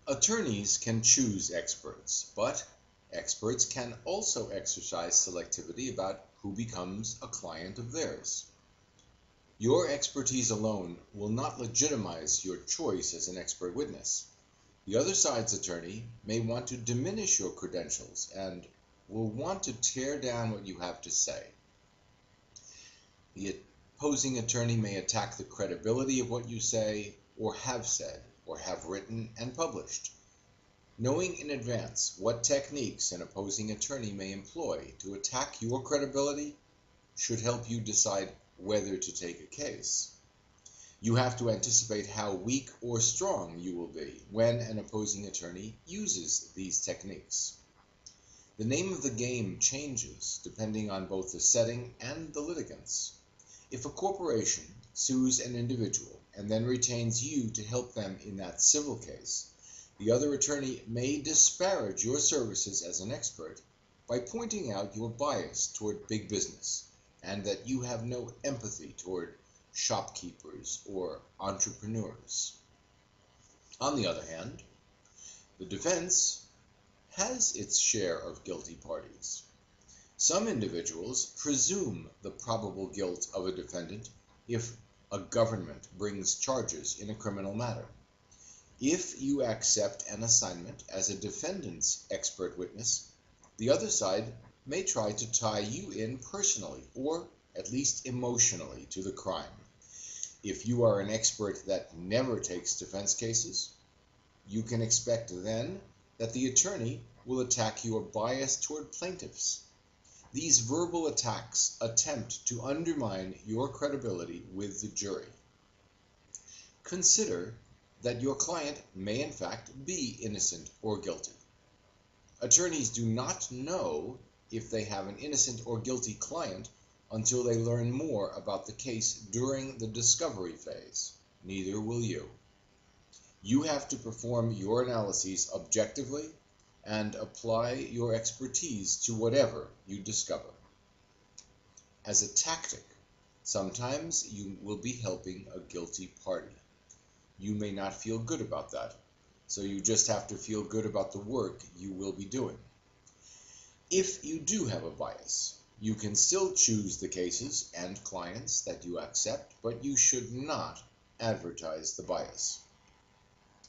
Attorneys can choose experts, but experts can also exercise selectivity about who becomes a client of theirs. Your expertise alone will not legitimize your choice as an expert witness. The other side's attorney may want to diminish your credentials and will want to tear down what you have to say. The opposing attorney may attack the credibility of what you say, or have written and published. Knowing in advance what techniques an opposing attorney may employ to attack your credibility should help you decide whether to take a case. You have to anticipate how weak or strong you will be when an opposing attorney uses these techniques. The name of the game changes depending on both the setting and the litigants. If a corporation sues an individual and then retains you to help them in that civil case, the other attorney may disparage your services as an expert by pointing out your bias toward big business and that you have no empathy toward shopkeepers or entrepreneurs. On the other hand, the defense has its share of guilty parties. Some individuals presume the probable guilt of a defendant if a government brings charges in a criminal matter. If you accept an assignment as a defendant's expert witness, the other side may try to tie you in personally or at least emotionally to the crime. If you are an expert that never takes defense cases, you can expect then that the attorney will attack your bias toward plaintiffs. These verbal attacks attempt to undermine your credibility with the jury. Consider that your client may in fact be innocent or guilty. Attorneys do not know if they have an innocent or guilty client until they learn more about the case during the discovery phase. Neither will you. You have to perform your analyses objectively and apply your expertise to whatever you discover. As a tactic, sometimes you will be helping a guilty party. You may not feel good about that, so you just have to feel good about the work you will be doing. If you do have a bias, you can still choose the cases and clients that you accept, but you should not advertise the bias.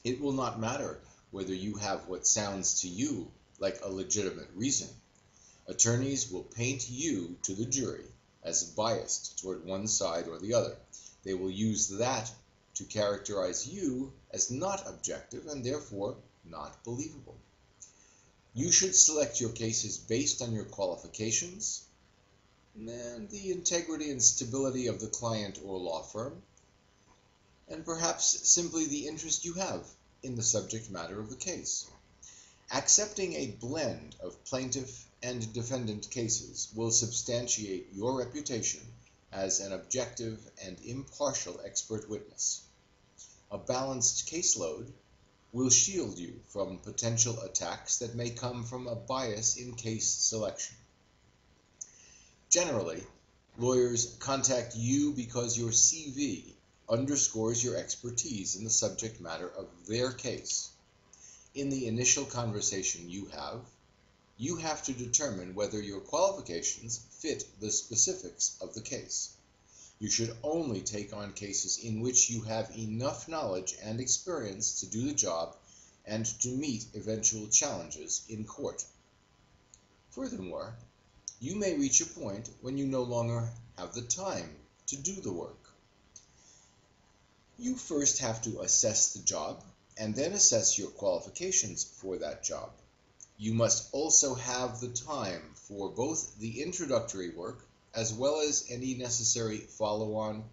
It will not matter whether you have what sounds to you like a legitimate reason. Attorneys will paint you to the jury as biased toward one side or the other. They will use that to characterize you as not objective and therefore not believable. You should select your cases based on your qualifications and the integrity and stability of the client or law firm, and perhaps simply the interest you have in the subject matter of the case. Accepting a blend of plaintiff and defendant cases will substantiate your reputation as an objective and impartial expert witness. A balanced caseload will shield you from potential attacks that may come from a bias in case selection. Generally, lawyers contact you because your CV underscores your expertise in the subject matter of their case. In the initial conversation you have to determine whether your qualifications fit the specifics of the case. You should only take on cases in which you have enough knowledge and experience to do the job and to meet eventual challenges in court. Furthermore, you may reach a point when you no longer have the time to do the work. You first have to assess the job and then assess your qualifications for that job. You must also have the time for both the introductory work as well as any necessary follow-on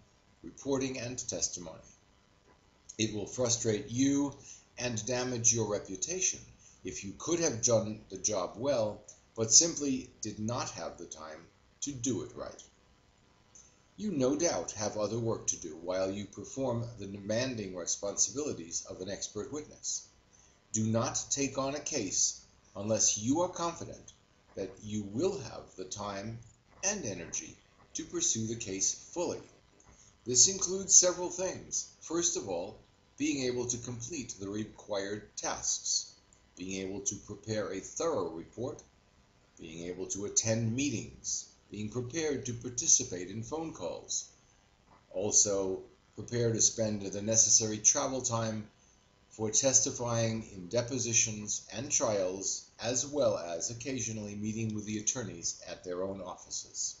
reporting and testimony. It will frustrate you and damage your reputation if you could have done the job well, but simply did not have the time to do it right. You no doubt have other work to do while you perform the demanding responsibilities of an expert witness. Do not take on a case unless you are confident that you will have the time and energy to pursue the case fully. This includes several things. First of all, being able to complete the required tasks, being able to prepare a thorough report, being able to attend meetings, being prepared to participate in phone calls, also prepare to spend the necessary travel time for testifying in depositions and trials, as well as occasionally meeting with the attorneys at their own offices.